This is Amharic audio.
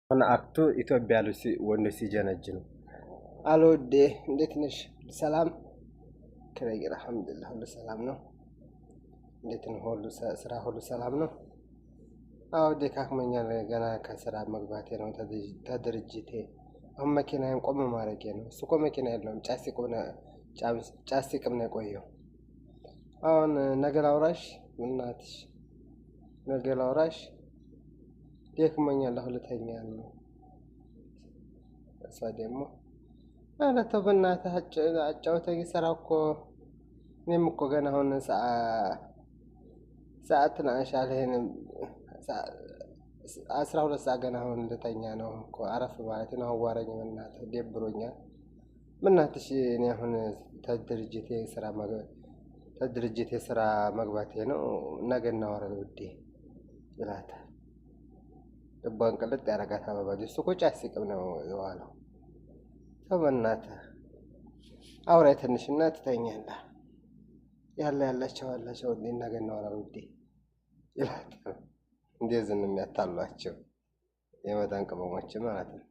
أنا أكتو إثيوبيا لسي ونسي جنجنو الو دي እንዴት ነሽ ሰላም ከረይ አልহামዱሊላህ ሁሉ ሰላም ነው እንዴት ነው ሁሉ ስራ ሁሉ ሰላም ነው አዎ ደካክመኛል ገና ከስራ መግባቴ ነው ተድርጅቴ አሁን መኪናዬን ቆም ማድረጌ ነው እሱ እኮ መኪና የለውም ጫስቲቅም ነው የቆየው አሁን ነገ ላውራሽ እናትሽ ነገ ላውራሽ ደክሞኛል ሁለተኛ ነው እሷ ደግሞ አለ ተው በእናትህ አጫውተኝ ስራ እኮ እኔም እኮ ገና አሁን ሰዓት ናሻለህን 12 ሰዓት ገና አሁን ልተኛ ነው እኮ አረፍ ማለት ነው አዋራኝ በእናትህ ደብሮኛል በእናትሽ እኔ አሁን ተድርጅቴ ስራ መግባቴ ነው ነገ እናወራለን ውዴ ይላታል ልቧን ቅልጥ ያደርጋታል አባባጅ እሱ እኮ ጫስቲቅም ነው የዋለው ተው በእናትህ አውራኝ ትንሽና ትተኛለህ ያላቸው እንዴ ነገ እናወራለን ውዴ ይላታል እንደዚህ ነው የሚያታሏቸው የመዳን ቅመሞች ማለት ነው